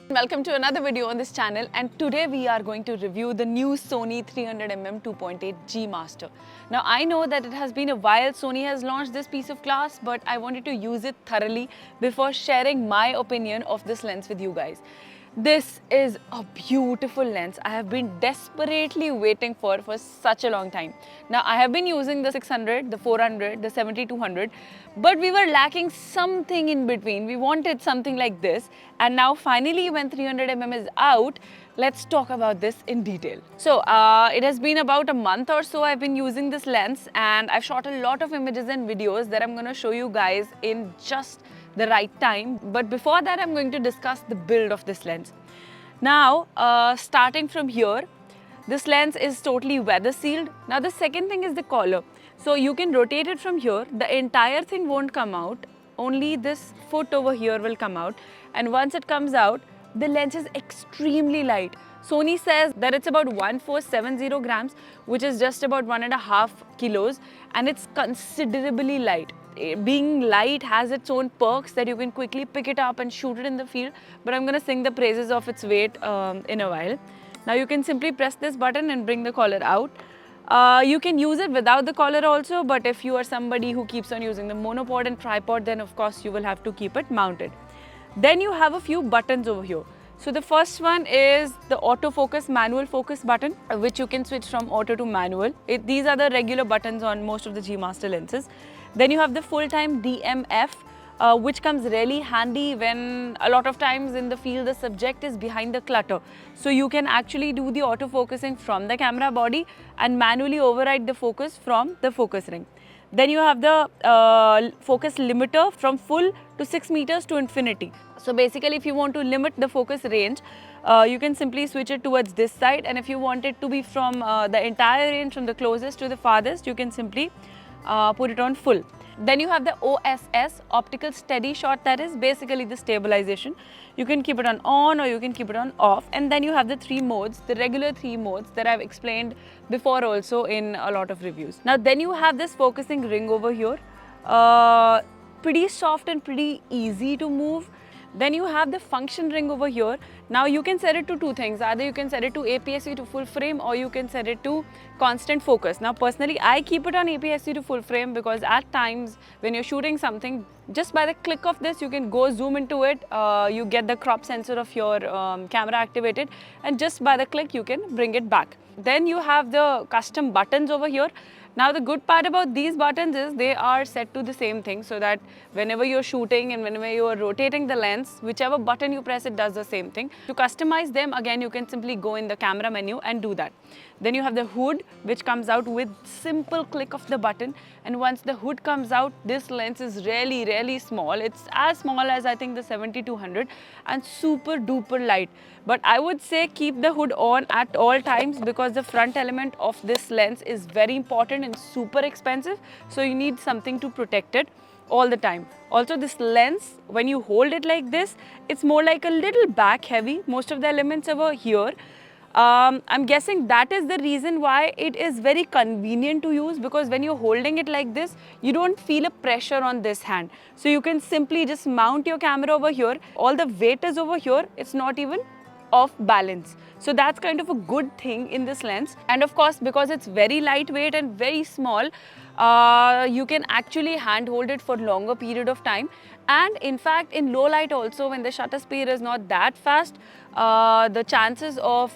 Welcome to another video on this channel, and today we are going to review the new Sony 300mm 2.8 G Master. Now I know that it has been a while Sony has launched this piece of glass, but I wanted to use it thoroughly before sharing my opinion of this lens with you guys. This is a beautiful lens I have been desperately waiting for such a long time. Now I have been using the 600, the 400, the 70-200, but we were lacking something in between. We wanted something like this, and now finally when 300mm is out, let's talk about this in detail. So it has been about a month or so I've been using this lens, and I've shot a lot of images and videos that I'm going to show you guys in just the right time. But before that, I'm going to discuss the build of this lens. Now, starting from here, this lens is totally weather sealed. Now the second thing is the collar. So you can rotate it from here. The entire thing won't come out. Only this foot over here will come out. And once it comes out, the lens is extremely light. Sony says that it's about 1470 grams, which is just about 1.5 kilos, and it's considerably light. Being light has its own perks that you can quickly pick it up and shoot it in the field, but I'm going to sing the praises of its weight in a while. Now you can simply press this button and bring the collar out. You can use it without the collar also, but if you are somebody who keeps on using the monopod and tripod, then of course you will have to keep it mounted. Then you have a few buttons over here. So the first one is the autofocus manual focus button, which you can switch from auto to manual. These are the regular buttons on most of the G Master lenses. Then you have the full-time DMF, which comes really handy when a lot of times in the field the subject is behind the clutter. So you can actually do the autofocusing from the camera body and manually override the focus from the focus ring. Then you have the focus limiter from full to 6 meters to infinity. So basically if you want to limit the focus range, you can simply switch it towards this side, and if you want it to be from the entire range from the closest to the farthest, you can simply put it on full. Then you have the OSS, optical steady shot, that is basically the stabilization. You can keep it on or you can keep it on off. And then you have the 3 modes, the regular 3 modes that I've explained before also in a lot of reviews. Now then you have this focusing ring over here, pretty soft and pretty easy to move. Then you have the function ring over here. Now you can set it to 2 things. Either you can set it to APS-C to full frame, or you can set it to constant focus. Now personally, I keep it on APS-C to full frame because at times when you're shooting something, just by the click of this, you can go zoom into it. You get the crop sensor of your camera activated, and just by the click, you can bring it back. Then you have the custom buttons over here. Now the good part about these buttons is they are set to the same thing, so that whenever you're shooting and whenever you are rotating the lens, whichever button you press, it does the same thing. To customize them, again, you can simply go in the camera menu and do that. Then you have the hood, which comes out with simple click of the button, and once the hood comes out, this lens is really small. It's as small as I think the 70-200 and super duper light. But I would say keep the hood on at all times because the front element of this lens is very important and super expensive, so you need something to protect it all the time. Also, this lens, when you hold it like this, it's more like a little back heavy. Most of the elements over here. I'm guessing that is the reason why it is very convenient to use, because when you're holding it like this, you don't feel a pressure on this hand. So you can simply just mount your camera over here. All the weight is over here. It's not even off balance. So that's kind of a good thing in this lens. And of course, because it's very lightweight and very small, you can actually hand hold it for longer period of time. And in fact, in low light also, when the shutter speed is not that fast, the chances of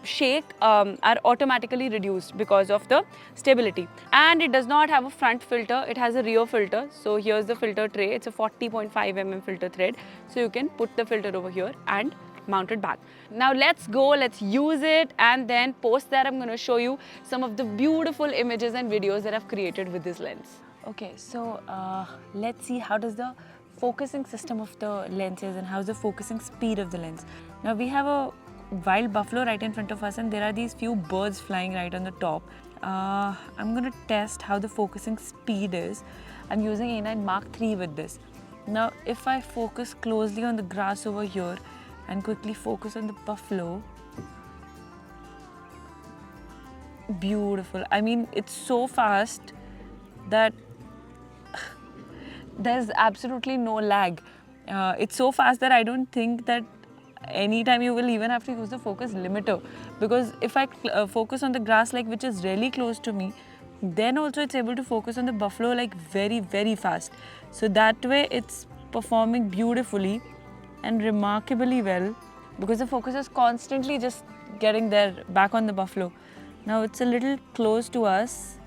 shake are automatically reduced because of the stability. And it does not have a front filter, it has a rear filter. So here's the filter tray. It's a 40.5mm filter thread. So you can put the filter over here and mount it back. Now let's use it, and then post that I'm going to show you some of the beautiful images and videos that I've created with this lens. Okay, so let's see how does the focusing system of the lens is and how's the focusing speed of the lens. Now we have a wild buffalo right in front of us, and there are these few birds flying right on the top. I'm going to test how the focusing speed is. I'm using A9 Mark III with this. Now if I focus closely on the grass over here and quickly focus on the buffalo, beautiful. I mean, it's so fast that there's absolutely no lag. It's so fast that I don't think that anytime you will even have to use the focus limiter, because if I focus on the grass like which is really close to me, then also it's able to focus on the buffalo like very fast. So that way it's performing beautifully and remarkably well, because the focus is constantly just getting there back on the buffalo. Now it's a little close to us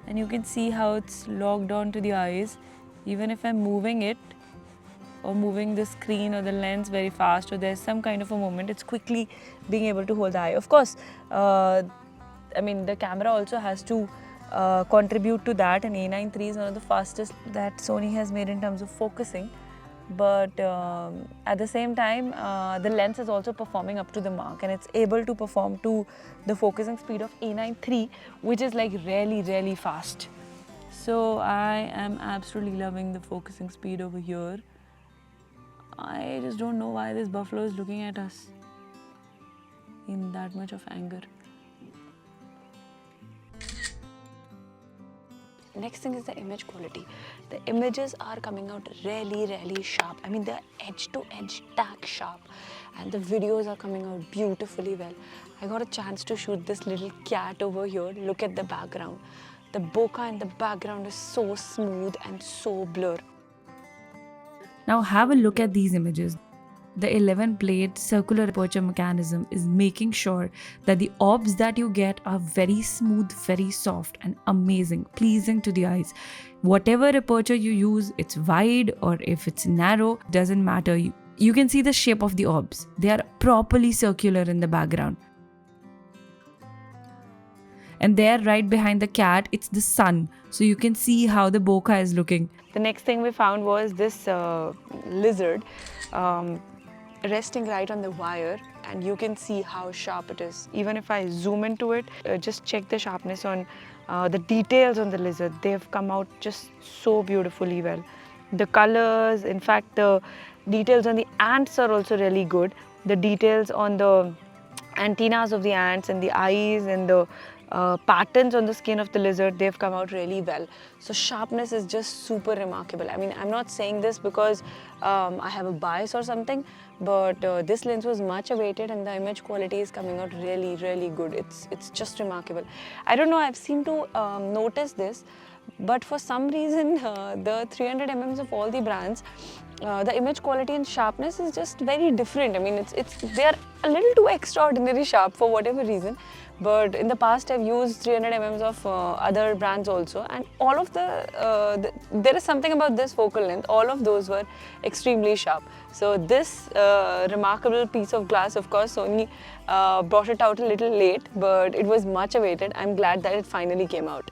and you can see how it's locked on to the eyes. Even if I'm moving it or moving the screen or the lens very fast, or there's some kind of a movement, it's quickly being able to hold the eye. Of course, I mean, the camera also has to contribute to that, and A9 III is one of the fastest that Sony has made in terms of focusing. But at the same time, the lens is also performing up to the mark, and it's able to perform to the focusing speed of A9 III, which is like really fast. So I am absolutely loving the focusing speed over here. I just don't know why this buffalo is looking at us in that much of anger. Next thing is the image quality. The images are coming out really sharp. I mean, they're edge to edge tack sharp, and the videos are coming out beautifully well. I got a chance to shoot this little cat over here. Look at the background. The bokeh in the background is so smooth and so blur. Now have a look at these images. The 11-plate circular aperture mechanism is making sure that the orbs that you get are very smooth, very soft and amazing, pleasing to the eyes. Whatever aperture you use, it's wide or if it's narrow, doesn't matter. You can see the shape of the orbs. They are properly circular in the background. And there right behind the cat, it's the sun. So you can see how the bokeh is looking. The next thing we found was this lizard resting right on the wire, and you can see how sharp it is. Even if I zoom into it, just check the sharpness on the details on the lizard. They have come out just so beautifully well. The colors, in fact, the details on the ants are also really good. The details on the antennas of the ants and the eyes and the patterns on the skin of the lizard, they've come out really well. So sharpness is just super remarkable. I mean, I'm not saying this because I have a bias or something, but this lens was much awaited and the image quality is coming out really good. It's just remarkable. I don't know, I've seemed to notice this, but for some reason the 300mm of all the brands, the image quality and sharpness is just very different. I mean, they are a little too extraordinary sharp for whatever reason. But in the past, I've used 300mm of other brands also, and all of there is something about this focal length. All of those were extremely sharp. So this remarkable piece of glass, of course, Sony brought it out a little late, but it was much awaited. I'm glad that it finally came out.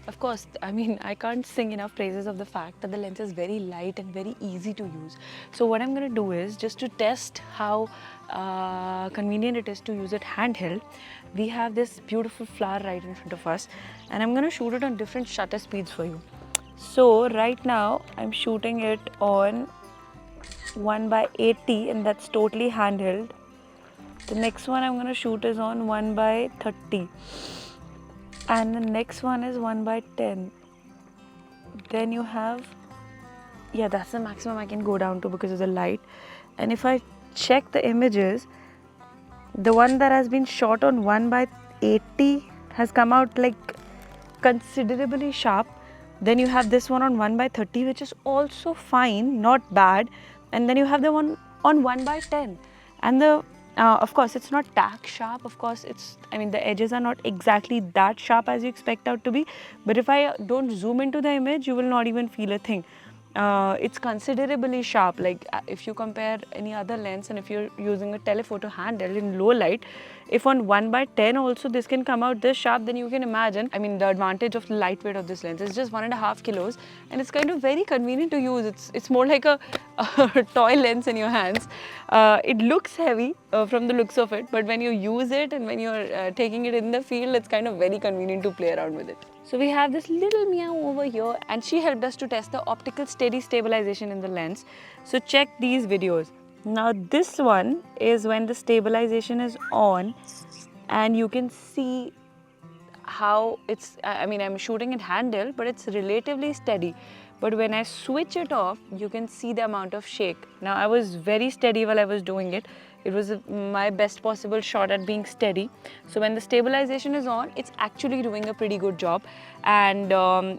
Of course, I mean, I can't sing enough praises of the fact that the lens is very light and very easy to use. So what I'm going to do is, just to test how convenient it is to use it handheld, we have this beautiful flower right in front of us, and I'm going to shoot it on different shutter speeds for you. So right now, I'm shooting it on 1/80, and that's totally handheld. The next one I'm going to shoot is on 1/30. And the next one is 1/10. Then you have, yeah, that's the maximum I can go down to because of the light. And if I check the images, the one that has been shot on 1/80 has come out like considerably sharp. Then you have this one on 1/30, which is also fine, not bad. And then you have the one on 1/10. And of course, it's not tack sharp. Of course, I mean, the edges are not exactly that sharp as you expect out to be. But if I don't zoom into the image, you will not even feel a thing. It's considerably sharp. Like if you compare any other lens, and if you're using a telephoto handheld in low light, if on 1/10 also this can come out this sharp, then you can imagine, I mean, the advantage of the lightweight of this lens is just 1.5 kilos, and it's kind of very convenient to use. It's more like a toy lens in your hands. It looks heavy from the looks of it, but when you use it and when you're taking it in the field, it's kind of very convenient to play around with it. So we have this little meow over here, and she helped us to test the optical steady stabilization in the lens. So check these videos. Now this one is when the stabilization is on, and you can see how it's, I mean, I'm shooting it handheld, but it's relatively steady. But when I switch it off, you can see the amount of shake. Now I was very steady while I was doing it. It was my best possible shot at being steady. So when the stabilization is on, it's actually doing a pretty good job. And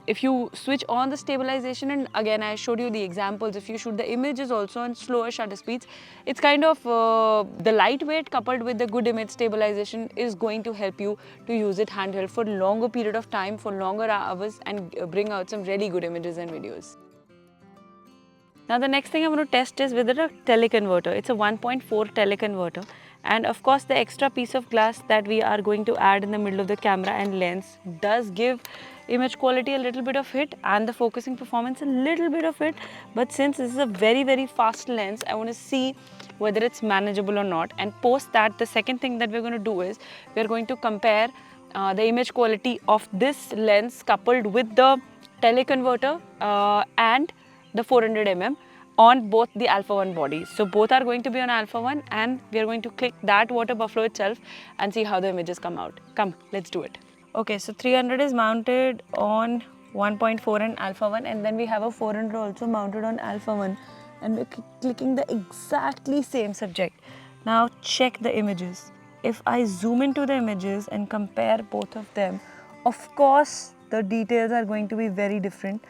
if you switch on the stabilization, and again I showed you the examples, if you shoot the images also on slower shutter speeds, it's kind of the lightweight coupled with the good image stabilization is going to help you to use it handheld for longer period of time, for longer hours, and bring out some really good images and videos. Now the next thing I'm going to test is with a teleconverter. It's a 1.4 teleconverter, and of course the extra piece of glass that we are going to add in the middle of the camera and lens does give image quality a little bit of hit and the focusing performance a little bit of it. But since this is a very fast lens, I want to see whether it's manageable or not, and post that the second thing that we're going to do is we're going to compare the image quality of this lens coupled with the teleconverter and the 400mm on both the Alpha 1 bodies. So both are going to be on Alpha 1, and we are going to click that water buffalo itself and see how the images come out. Come, let's do it. Okay, so 300 is mounted on 1.4 and Alpha 1, and then we have a 400 also mounted on Alpha 1, and we're clicking the exactly same subject. Now check the images. If I zoom into the images and compare both of them, of course the details are going to be very different,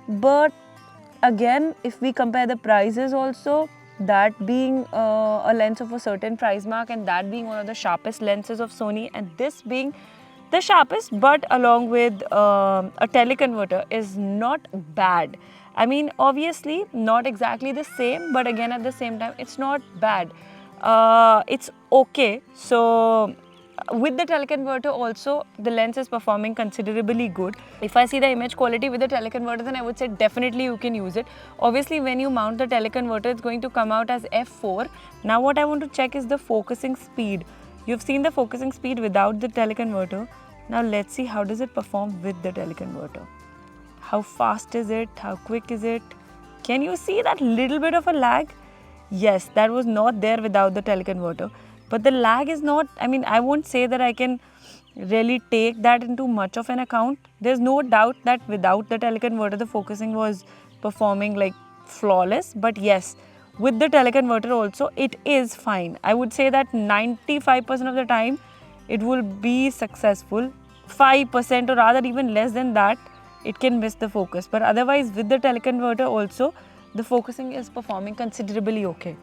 but again, if we compare the prices also, that being a lens of a certain price mark and that being one of the sharpest lenses of Sony, and this being the sharpest but along with a teleconverter, is not bad. I mean, obviously not exactly the same, but again at the same time it's not bad. It's okay. So with the teleconverter also, the lens is performing considerably good. If I see the image quality with the teleconverter, then I would say definitely you can use it. Obviously when you mount the teleconverter, it's going to come out as f4. Now what I want to check is the focusing speed. You've seen the focusing speed without the teleconverter. Now let's see how does it perform with the teleconverter. How fast is it? How quick is it? Can you see that little bit of a lag? Yes, that was not there without the teleconverter. But the lag is not, I mean, I won't say that I can really take that into much of an account. There's no doubt that without the teleconverter, the focusing was performing like flawless. But yes, with the teleconverter also, it is fine. I would say that 95% of the time, it will be successful. 5% or rather even less than that, it can miss the focus. But otherwise, with the teleconverter also, the focusing is performing considerably okay.